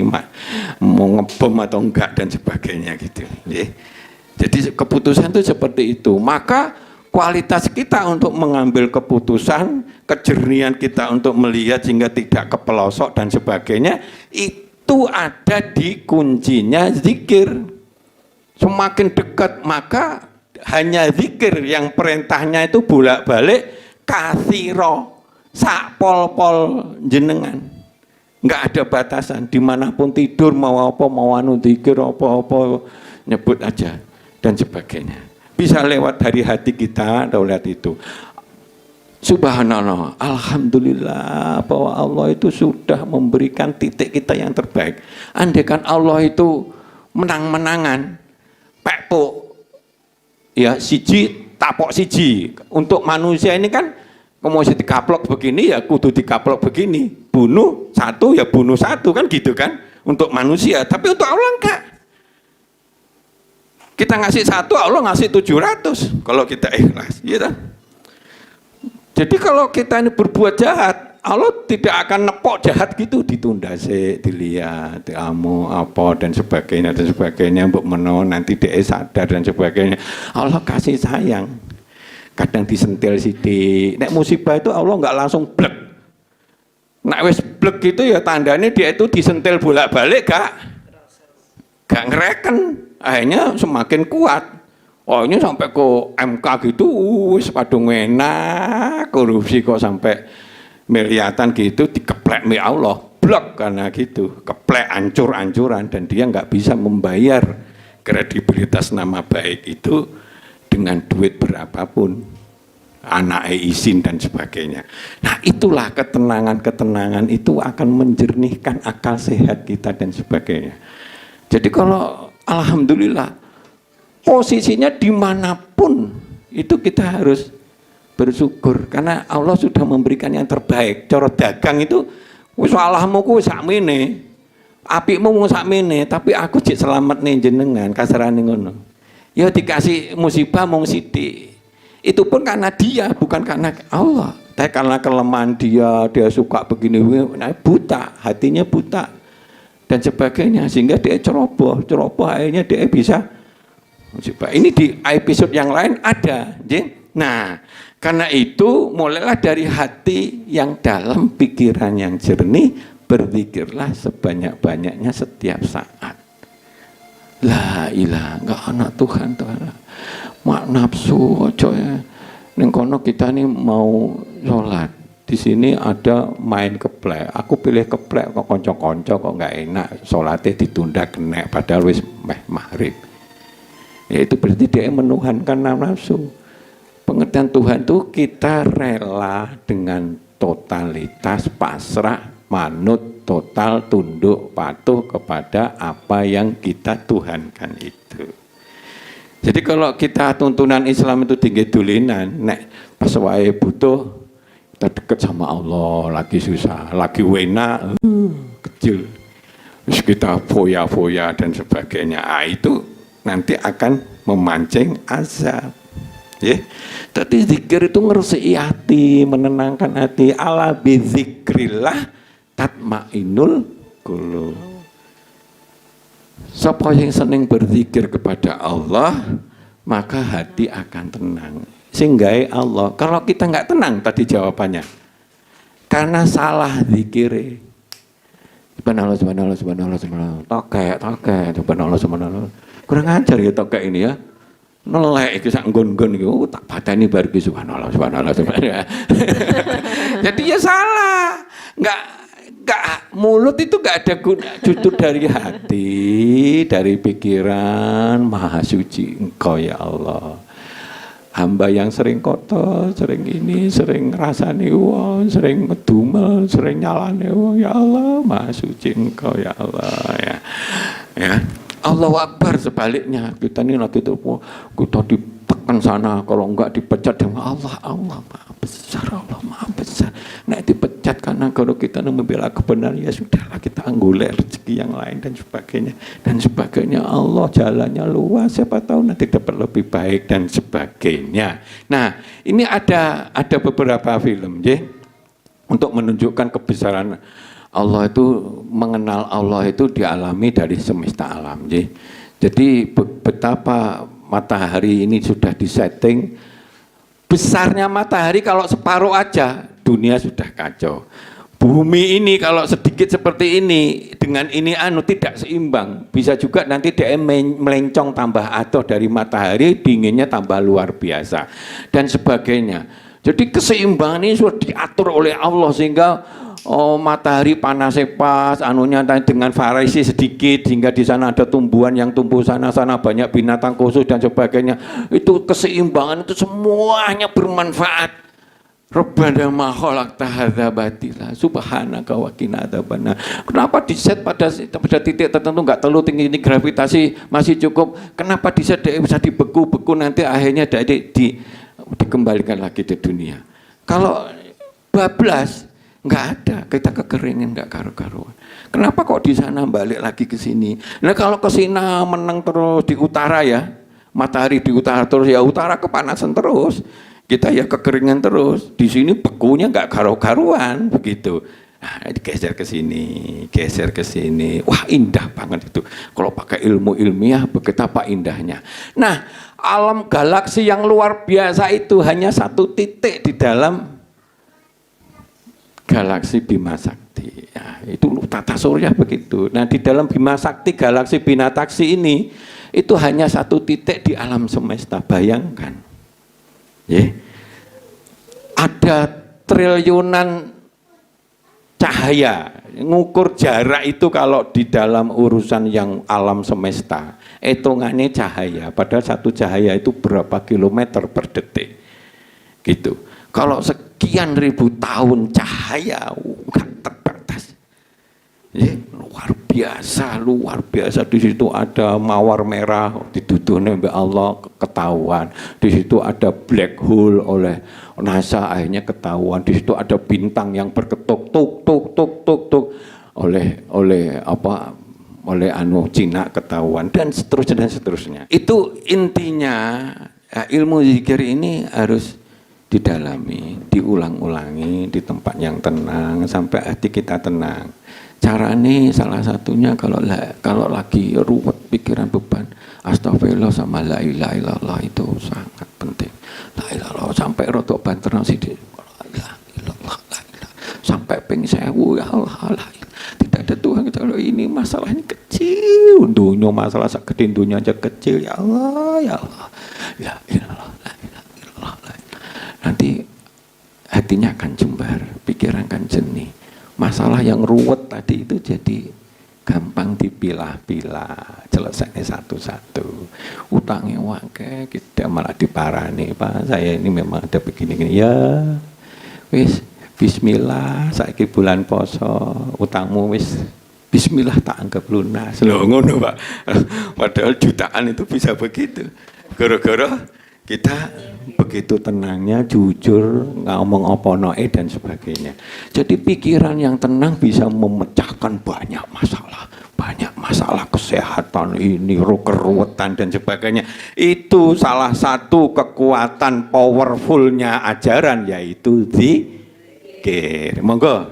mau ngebom atau enggak dan sebagainya gitu. Jadi keputusan itu seperti itu. Maka kualitas kita untuk mengambil keputusan, kejernihan kita untuk melihat sehingga tidak kepelosok dan sebagainya, itu ada di kuncinya zikir. Semakin dekat maka hanya zikir yang perintahnya itu bolak-balik kasiro sak pol-pol jenengan, nggak ada batasan, dimanapun tidur mau apa mau anu zikir apa-apa nyebut aja dan sebagainya. Bisa lewat dari hati kita, atau lihat itu. Subhanallah, alhamdulillah bahwa Allah itu sudah memberikan titik kita yang terbaik. Andaikan Allah itu menang-menangan, pekpo, ya siji, tapok siji. Untuk manusia ini kan, mau dikaplok begini ya kudu dikaplok begini. Bunuh satu ya bunuh satu kan gitu kan. Untuk manusia, tapi untuk Allah enggak. Kita ngasih satu, Allah ngasih 700. Kalau kita ikhlas, ya kan? Jadi kalau kita ini berbuat jahat, Allah tidak akan nepok jahat gitu, ditunda sih, dilihat, diamu apa dan sebagainya, mbok menawa nanti dia sadar dan sebagainya. Allah kasih sayang. Kadang disentil sidik. Nek musibah itu Allah nggak langsung blek. Nek wis blek itu ya tandanya dia itu disentil bolak-balik gak ngereken. Akhirnya semakin kuat. Oh ini sampai ke MK gitu, wis padung enak, korupsi kok sampai miliatan gitu, dikeplek mi Allah, blok karena gitu, keplek ancur-ancuran dan dia nggak bisa membayar kredibilitas nama baik itu dengan duit berapapun, anak izin dan sebagainya. Nah itulah ketenangan itu akan menjernihkan akal sehat kita dan sebagainya. Jadi kalau alhamdulillah posisinya dimanapun itu kita harus bersyukur karena Allah sudah memberikan yang terbaik. Cara dagang itu wis salahmu ku sakmene, apikmu mung sakmene, tapi aku jek selametne jenengan kasarane ngono. Ya dikasih musibah mung sithik. Itu pun karena dia, bukan karena Allah. Tapi karena kelemahan dia suka begini, buta, hatinya buta dan sebagainya sehingga dia ceroboh akhirnya dia bisa musibah. Ini di episode yang lain ada, nah Karena itu mulailah dari hati yang dalam, pikiran yang jernih, berzikirlah sebanyak-banyaknya setiap saat. La ilaha, enggak anak Tuhan Ta'ala. Mak nafsu aja ya. Ning kono kita nih mau sholat. Di sini ada main keplek. Aku pilih keplek kok konco-konco kok enggak enak. Sholatnya ditunda kena padahal wis maghrib. Ya itu berarti dia menuhankan nafsu. Pengertian Tuhan itu kita rela dengan totalitas pasrah, manut, total, tunduk, patuh kepada apa yang kita tuhankan itu. Jadi kalau kita tuntunan Islam itu tinggi dulinan, nek pas wae butuh kita dekat sama Allah, lagi susah, lagi wena, kecil, terus kita foya-foya dan sebagainya, itu nanti akan memancing azab. Ya, tapi zikir itu ngeresiki hati, menenangkan hati. Ala bizikrillah tatmainul qulub. Sapa yang seneng berzikir kepada Allah, maka hati akan tenang. Sehingga Allah, kalau kita nggak tenang tadi jawabannya, karena salah zikir. Subhanallah, subhanallah, subhanallah, subhanallah. Tokek, subhanallah, subhanallah. Kurang ajar ya tokek ini ya. Nelek iki sak nggon-nggon iki tak pateni bar iki subhanallah subhanallah subhanallah. Jadi ya salah. Enggak mulut itu enggak ada guna, justru dari hati, dari pikiran. Maha suci Engkau ya Allah. Hamba yang sering kotor, sering ini, sering rasani wong, sering ngedumel, sering nyalane wong, ya Allah, Maha suci Engkau ya Allah ya. Ya. Allahu Akbar sebaliknya, kita ini lagi itu kita ditekan sana, kalau enggak dipecat dengan Allah maha besar, Allah maha besar. Nah dipecat karena kalau kita membela kebenaran ya sudahlah, kita anggolek rezeki yang lain dan sebagainya. Allah jalannya luas, siapa tahu nanti dapat lebih baik dan sebagainya. Nah ini ada beberapa film ya, untuk menunjukkan kebesaran Allah itu, mengenal Allah itu dialami dari semesta alam. Jadi betapa matahari ini sudah disetting, besarnya matahari kalau separuh aja dunia sudah kacau. Bumi ini kalau sedikit seperti ini dengan ini tidak seimbang, bisa juga nanti dia melencong tambah atau dari matahari dinginnya tambah luar biasa dan sebagainya. Jadi keseimbangan ini sudah diatur oleh Allah sehingga matahari panasnya pas, dengan variasi sedikit sehingga di sana ada tumbuhan yang tumbuh sana banyak binatang khusus dan sebagainya. Itu keseimbangan itu semuanya bermanfaat. Rabbana ma khalaqta hadza batila subhanaka wa qina adzabannar. Kenapa diset pada titik tertentu enggak terlalu tinggi, ini gravitasi masih cukup. Kenapa diset bisa dibeku-beku nanti akhirnya dikembalikan lagi ke dunia. Kalau bablas nggak ada, kita kekeringan nggak karu-karuan. Kenapa kok di sana balik lagi ke sini? Nah kalau ke sini menang terus di utara ya, matahari di utara terus ya, utara kepanasan terus, kita ya kekeringan terus. Di sini bekunya nggak karu-karuan begitu. Nah, geser ke sini, wah indah banget itu. Kalau pakai ilmu ilmiah betapa indahnya. Nah alam galaksi yang luar biasa itu hanya satu titik di dalam galaksi Bima Sakti. Ya, itu tata surya begitu. Nah di dalam Bima Sakti galaksi Binataksi ini itu hanya satu titik di alam semesta. Bayangkan, ya, ada triliunan cahaya. Ngukur jarak itu kalau di dalam urusan yang alam semesta, hitungannya cahaya. Padahal satu cahaya itu berapa kilometer per detik, gitu. Kalau sekian ribu tahun cahaya enggak terbatas. Ya, luar biasa. Di situ ada mawar merah dituduhnya oleh Allah ketahuan. Di situ ada black hole oleh NASA akhirnya ketahuan. Di situ ada bintang yang berketuk tuk oleh Cina ketahuan dan seterusnya. Itu intinya ilmu zikir ini harus didalami, diulang-ulangi di tempat yang tenang sampai hati kita tenang. Cara ini salah satunya kalau lagi ruwet pikiran beban, astagfirullah sama la ilaha illallah itu sangat penting. la ilaha illallah sampai rotok banter sithik la ilaha illallah la ilaha sampai ping 1000 ya Allah la tidak ada Tuhan kalau ini masalah ini kecil dunia masalah segede dunia aja kecil ya Allah ya Allah la ilaha illallah la ilaha nanti hatinya akan jembar pikiran akan jernih masalah yang ruwet tadi itu jadi gampang dipilah-pilah selesainya satu-satu utangnya wakil kita malah diparani Pak saya ini memang ada begini-gini ya wis bismillah saiki bulan poso utangmu wis bismillah tak anggap lunas loh ngono Pak padahal jutaan itu bisa begitu gara-gara kita begitu tenangnya jujur ngomong oponoe dan sebagainya jadi pikiran yang tenang bisa memecahkan banyak masalah kesehatan ini keruwetan dan sebagainya itu salah satu kekuatan powerfulnya ajaran yaitu zikir monggo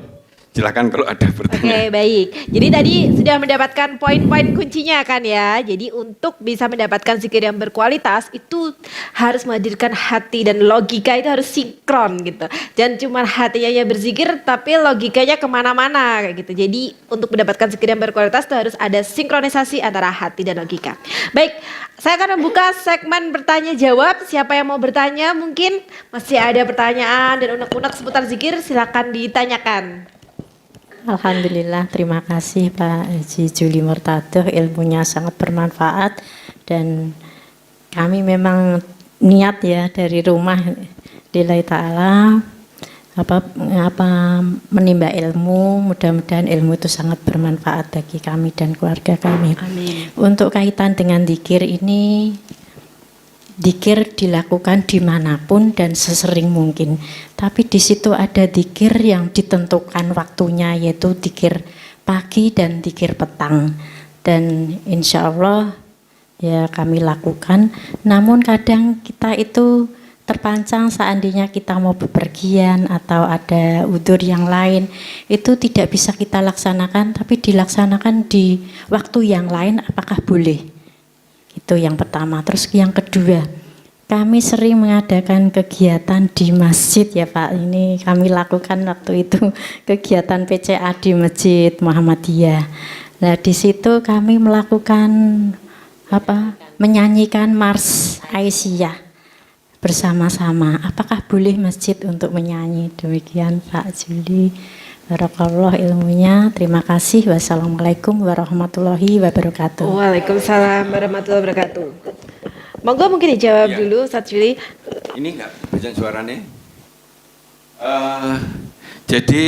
silakan kalau ada pertanyaan. Oke, baik. Jadi tadi sudah mendapatkan poin-poin kuncinya kan ya. Jadi untuk bisa mendapatkan zikir yang berkualitas itu harus menghadirkan hati dan logika itu harus sinkron gitu. Jangan cuma hatinya yang berzikir tapi logikanya kemana-mana kayak gitu. Jadi untuk mendapatkan zikir yang berkualitas itu harus ada sinkronisasi antara hati dan logika. Baik, saya akan membuka segmen bertanya jawab. Siapa yang mau bertanya mungkin masih ada pertanyaan dan unek-unek seputar zikir silakan ditanyakan. Alhamdulillah, terima kasih Pak Haji Juli Murtadoh, ilmunya sangat bermanfaat dan kami memang niat ya dari rumah lillahi ta'ala menimba ilmu, mudah-mudahan ilmu itu sangat bermanfaat bagi kami dan keluarga kami. Amin. Untuk kaitan dengan dzikir ini, dzikir dilakukan dimanapun dan sesering mungkin. Tapi di situ ada dzikir yang ditentukan waktunya yaitu dzikir pagi dan dzikir petang. Dan insya Allah ya kami lakukan. Namun kadang kita itu terpancang seandainya kita mau bepergian atau ada udzur yang lain itu tidak bisa kita laksanakan tapi dilaksanakan di waktu yang lain apakah boleh? Itu yang pertama. Terus yang kedua, kami sering mengadakan kegiatan di masjid ya Pak. Ini kami lakukan waktu itu kegiatan PCA di Masjid Muhammadiyah. Nah di situ kami melakukan menyanyikan Mars Aisyah bersama-sama. Apakah boleh masjid untuk menyanyi? Demikian Pak Juli. Barakallah ilmunya. Terima kasih. Wassalamualaikum warahmatullahi wabarakatuh. Waalaikumsalam warahmatullahi wabarakatuh. Monggo mungkin dijawab dulu Ustaz Juli. Ini enggak bacaan suaranya? Jadi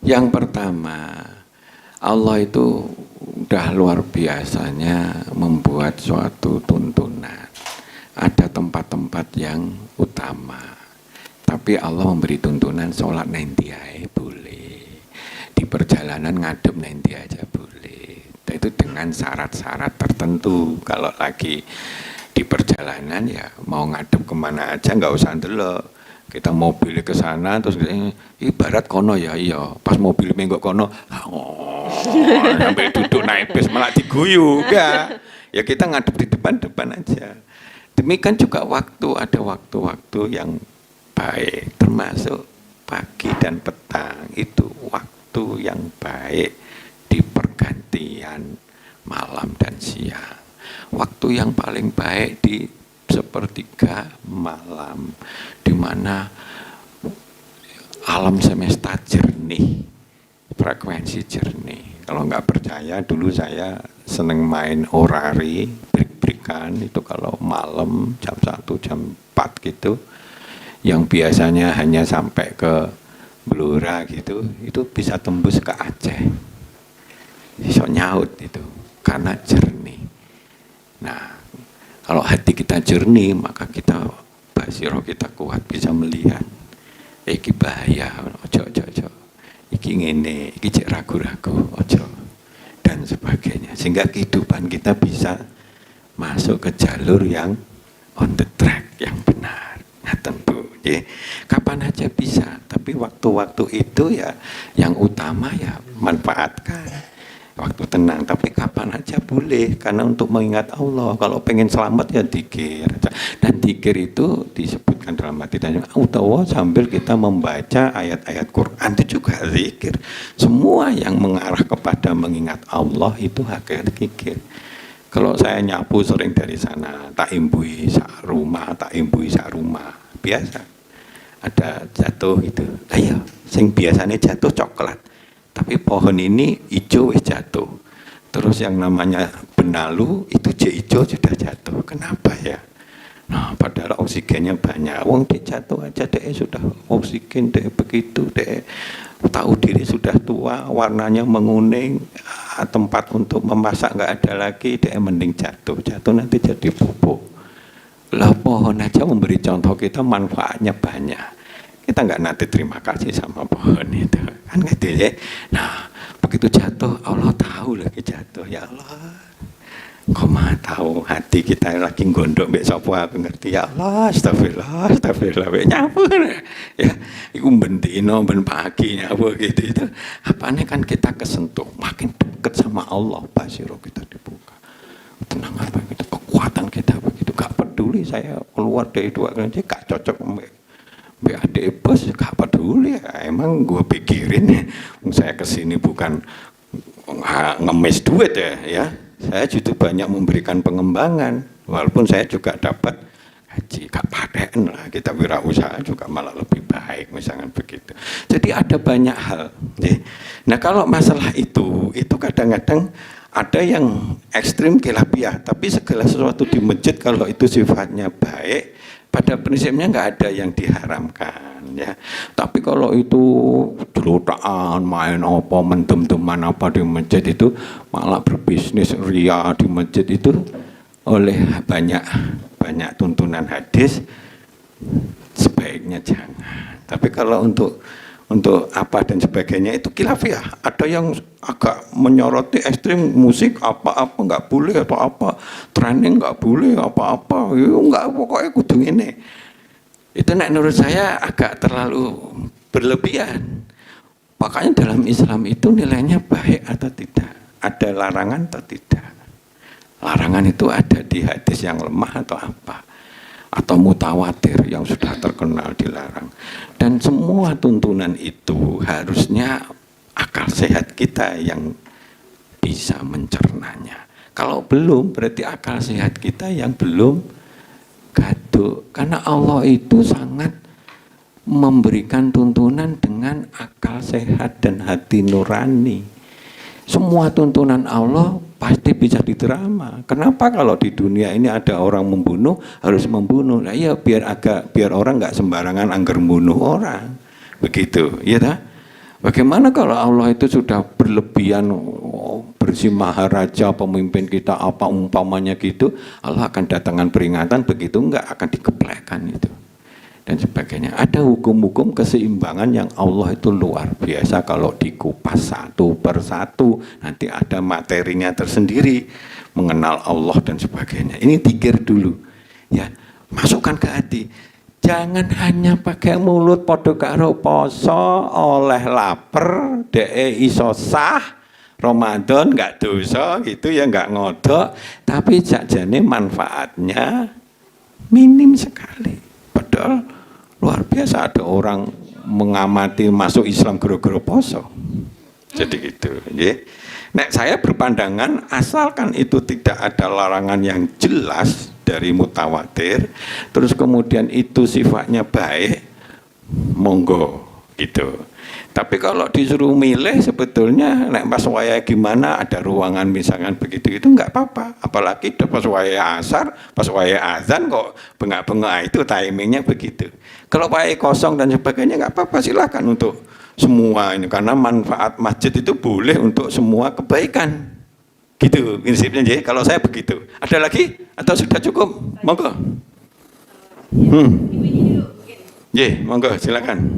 yang pertama Allah itu udah luar biasanya membuat suatu tuntunan. Ada tempat-tempat yang utama. Tapi Allah memberi tuntunan sholat nanti aja boleh. Di perjalanan ngadep nanti aja boleh. Itu dengan syarat-syarat tertentu. Kalau lagi di perjalanan ya mau ngadep kemana aja nggak usah ndelok. Kita mobil ke sana terus ibarat kono ya iya. Pas mobil menggok kono, sambil duduk naik bis malah diguyu enggak. Ya kita ngadep di depan-depan aja. Demikian juga ada waktu-waktu yang baik, termasuk pagi dan petang itu waktu yang baik di pergantian malam dan siang. Waktu yang paling baik di sepertiga malam, di mana alam semesta jernih, frekuensi jernih. Kalau nggak percaya, dulu saya seneng main orari, break-breakan itu kalau malam jam 1, jam 4 gitu. Yang biasanya hanya sampai ke Blora gitu, itu bisa tembus ke Aceh. Bisa nyaut itu, karena jernih. Nah, kalau hati kita jernih, maka kita basiro kita kuat, bisa melihat. Iki bahaya, ojo. Iki ngene, iki cek ragu-ragu, ojo. Dan sebagainya. Sehingga kehidupan kita bisa masuk ke jalur yang on the track, yang benar. Nah tentu, ya, kapan aja bisa. Tapi waktu-waktu itu ya, yang utama ya manfaatkan. waktu tenang. Tapi kapan aja boleh, karena untuk mengingat Allah. Kalau pengen selamat ya dzikir. Dan dzikir itu disebutkan dalam hati dan utawa sambil kita membaca ayat-ayat Quran itu juga zikir. Semua yang mengarah kepada mengingat Allah itu hakikat zikir. Kalau saya nyapu sering dari sana, tak imbui sak rumah, biasa. Ada jatuh gitu. Ayo, sing biasanya jatuh coklat. Tapi pohon ini hijau wis jatuh. Terus yang namanya benalu itu hijau sudah jatuh. Kenapa ya? Nah, padahal oksigennya banyak. Wong dia jatuh aja deh sudah oksigen deh begitu deh. Tahu diri sudah tua, warnanya menguning, tempat untuk memasak nggak ada lagi, deh mending jatuh. Jatuh nanti jadi pupuk. Lah pohon aja memberi contoh kita manfaatnya banyak. Kita nggak nanti terima kasih sama pohon itu kan gitu ya. Nah begitu jatuh Allah tahu lagi jatuh, ya Allah kok mah tahu hati kita lagi gondok mbek sapa aku ngerti, ya Allah astagfirullah mbek nyapu ya iku bendino ben pagi nyapu gitu itu apane kan kita kesentuh makin dekat sama Allah basiro kita dibuka tenang apa gitu kekuatan kita begitu gak peduli saya keluar dari dua kali gak cocok mbak adik bos gak peduli ya, emang gue pikirin saya kesini bukan ngemis duit ya saya justru banyak memberikan pengembangan walaupun saya juga dapat haji gak paten lah kita wirausaha juga malah lebih baik misalnya begitu. Jadi ada banyak hal ya. Nah kalau masalah itu kadang-kadang ada yang ekstrim khilafiyah, tapi segala sesuatu di masjid kalau itu sifatnya baik, pada prinsipnya nggak ada yang diharamkan ya. Tapi kalau itu celutaan, main apa, mendem-deman apa di masjid itu malah berbisnis ria di masjid itu oleh banyak tuntunan hadis sebaiknya jangan. Tapi kalau untuk apa dan sebagainya itu khilafiyah. Ada yang agak menyoroti ekstrim musik apa-apa nggak boleh atau apa training nggak boleh apa-apa nggak pokoknya kudu ini. Itu menurut saya agak terlalu berlebihan. Makanya dalam Islam itu nilainya baik atau tidak, ada larangan atau tidak. Larangan itu ada di hadis yang lemah atau apa, atau mutawatir yang sudah terkenal dilarang. Dan semua tuntunan itu harusnya akal sehat kita yang bisa mencernanya. Kalau belum berarti akal sehat kita yang belum gaduk. Karena Allah itu sangat memberikan tuntunan dengan akal sehat dan hati nurani. Semua tuntunan Allah pasti bisa diterima. Kenapa kalau di dunia ini ada orang membunuh harus membunuh? Nah iya biar orang nggak sembarangan anggar membunuh orang. Begitu, ya tak? Bagaimana kalau Allah itu sudah berlebihan bersih maharaja pemimpin kita apa umpamanya gitu, Allah akan datangkan peringatan begitu enggak akan dikeplekkan itu. Dan sebagainya. Ada hukum-hukum keseimbangan yang Allah itu luar biasa kalau dikupas satu persatu. Nanti ada materinya tersendiri. Mengenal Allah dan sebagainya. Ini dzikir dulu. Ya, masukkan ke hati. Jangan hanya pakai mulut podo karo poso oleh lapar, iso sah, Ramadan enggak dosa gitu ya enggak ngodok. Tapi sakjane manfaatnya minim sekali. Padahal luar biasa ada orang mengamati masuk Islam gara-gara poso. Jadi gitu, ya. Nah, saya berpandangan asalkan itu tidak ada larangan yang jelas dari mutawatir, terus kemudian itu sifatnya baik, monggo gitu. Tapi kalau disuruh milih sebetulnya nek pas waya gimana ada ruangan misalkan begitu itu enggak apa-apa. Apalagi pas waya asar, pas waya azan kok bengak-bengak itu timingnya begitu. Kalau waya kosong dan sebagainya enggak apa-apa, silakan untuk semua ini karena manfaat masjid itu boleh untuk semua kebaikan. Gitu prinsipnya jadi kalau saya begitu. Ada lagi atau sudah cukup? Monggo. Monggo silakan.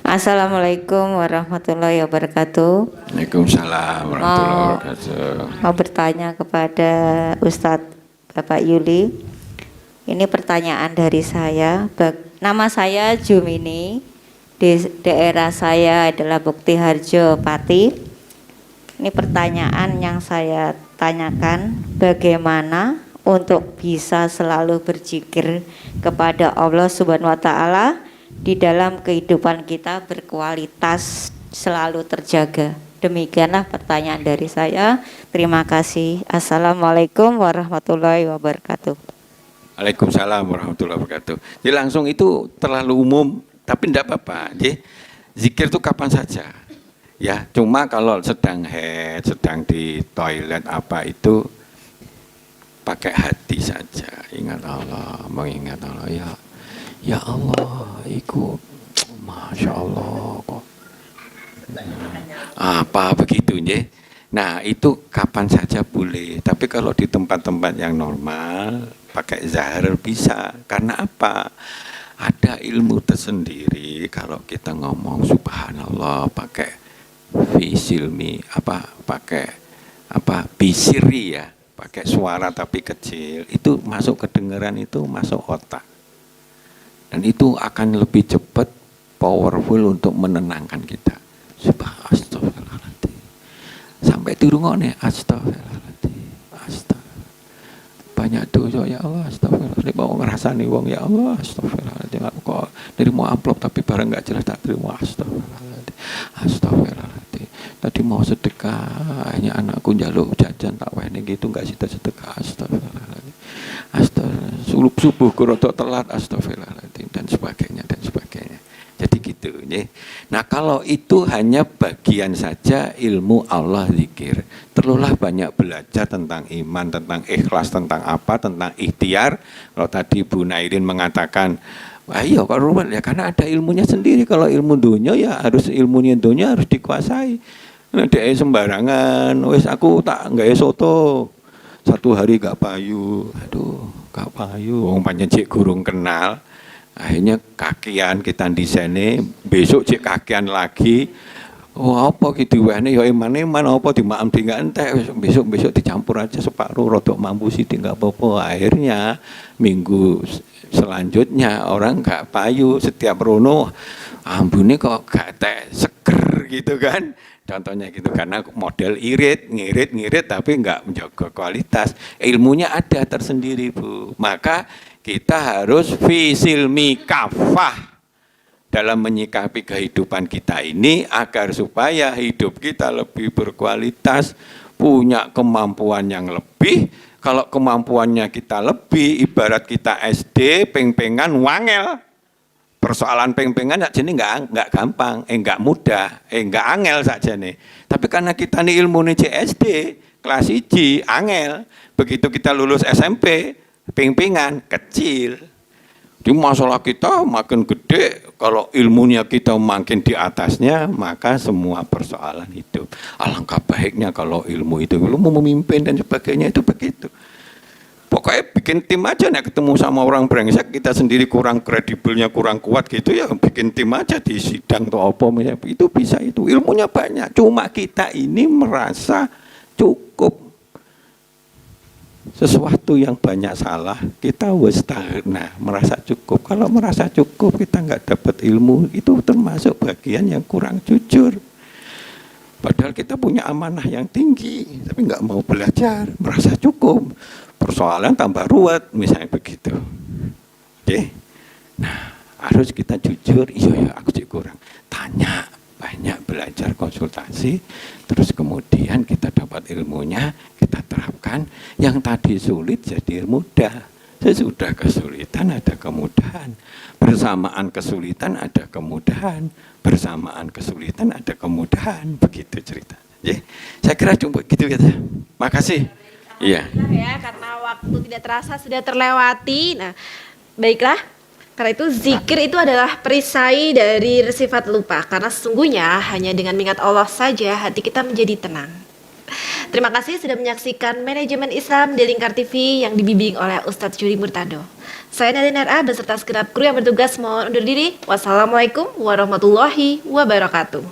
Assalamualaikum warahmatullahi wabarakatuh. Waalaikumsalam warahmatullahi wabarakatuh. Mau bertanya kepada Ustadz Bapak Yuli. Ini pertanyaan dari saya. Nama saya Jumini, di daerah saya adalah Bukti Harjo Pati. Ini pertanyaan yang saya tanyakan, bagaimana untuk bisa selalu berzikir kepada Allah Subhanahu wa taala di dalam kehidupan kita berkualitas selalu terjaga. Demikianlah pertanyaan dari saya. Terima kasih. Assalamualaikum warahmatullahi wabarakatuh. Waalaikumsalam warahmatullahi wabarakatuh. Jadi langsung itu terlalu umum, tapi tidak apa-apa. Zikir itu kapan saja. Ya, cuma kalau sedang head, sedang di toilet apa itu pakai hati saja. Ingat Allah, mengingat Allah. Ya Allah, iku Masya Allah kok. Apa begitu ya? Nah itu kapan saja boleh. Tapi kalau di tempat-tempat yang normal pakai zahir bisa. Karena apa? Ada ilmu tersendiri kalau kita ngomong subhanallah pakai fisilmi bisiri ya, pakai suara tapi kecil, itu masuk kedengaran, itu masuk otak, dan itu akan lebih cepat powerful untuk menenangkan kita. Astagfirullahaladzim, sampai dirungokne astagfirullahaladzim, banyak dosa ya Allah, astagfirullahaladzim, mau ngerasani wong ya Allah, astagfirullahaladzim, aku kok nerima amplop tapi barang nggak jelas tak terima, astagfirullahaladzim. Tadi mau sedekah, hanya anakku njaluk jajan tak wehne gitu, nggak sedekah, astagfirullahaladzim. Subuh kurotok telat, astagfirullahaladzim, dan sebagainya dan sebagainya. Jadi gitu ya. Nah kalau itu hanya bagian saja ilmu Allah zikir. Perlulah banyak belajar tentang iman, tentang ikhlas, tentang apa, tentang ikhtiar. Kalau tadi Bu Nairin mengatakan, ayo kalau rumah ya karena ada ilmunya sendiri. Kalau ilmu dunia ya harus ilmunya dunia harus dikuasai. Nah, dia sembarangan, wes aku tak nggak soto. Satu hari gak payu, aduh gak payu. Wong pancen cek gurung kenal. Akhirnya kakian kita di sini, besok cek kakian lagi. Oh apa gitu wehne ya iman apa dimaam di enggak entek, besok dicampur aja separuh rodok mampu sih enggak apa-apa. Akhirnya minggu selanjutnya orang enggak payu, setiap rono ambune kok gak teh seger gitu kan. Contohnya gitu, karena model ngirit tapi enggak menjaga kualitas. Ilmunya ada tersendiri Bu. Maka kita harus fisilmi kafah dalam menyikapi kehidupan kita ini agar supaya hidup kita lebih berkualitas, punya kemampuan yang lebih. Kalau kemampuannya kita lebih, ibarat kita SD, peng-pengan wangel. Persoalan peng-pengan saja ini enggak gampang, enggak mudah, enggak angel saja nih. Tapi karena kita nih ilmu nih CSD, kelas 1, angel. Begitu kita lulus SMP, peng-pengan kecil. Di masalah kita makin gede, kalau ilmunya kita makin di atasnya, maka semua persoalan hidup. Alangkah baiknya kalau ilmu itu, ilmu memimpin dan sebagainya itu begitu. Pokoknya bikin tim aja, nih ketemu sama orang brengsek, kita sendiri kurang kredibelnya, kurang kuat gitu ya, bikin tim aja di sidang atau apa, itu bisa itu. Ilmunya banyak, cuma kita ini merasa cukup. Sesuatu yang banyak salah, kita wastagna, merasa cukup. Kalau merasa cukup, kita nggak dapat ilmu, itu termasuk bagian yang kurang jujur. Padahal kita punya amanah yang tinggi, tapi nggak mau belajar, merasa cukup. Persoalan tambah ruwet, misalnya begitu. Oke? Nah, harus kita jujur, iya ya aku cek kurang. Tanya, banyak belajar konsultasi, terus kemudian kita dapat ilmunya, kita terapkan. Yang tadi sulit jadi mudah. Sesudah kesulitan ada kemudahan. Bersamaan kesulitan ada kemudahan. Bersamaan kesulitan ada kemudahan. Begitu cerita. Ya, saya kira cuma gitu ya. Makasih. Iya. Ya, karena waktu tidak terasa sudah terlewati. Nah, baiklah. Karena itu zikir itu adalah perisai dari sifat lupa. Karena sesungguhnya hanya dengan mengingat Allah saja hati kita menjadi tenang. Terima kasih sudah menyaksikan Manajemen Islam di Lingkar TV yang dibimbing oleh Ustadz Juri Murtado. Saya Nadine RA beserta segenap kru yang bertugas mohon undur diri. Wassalamualaikum warahmatullahi wabarakatuh.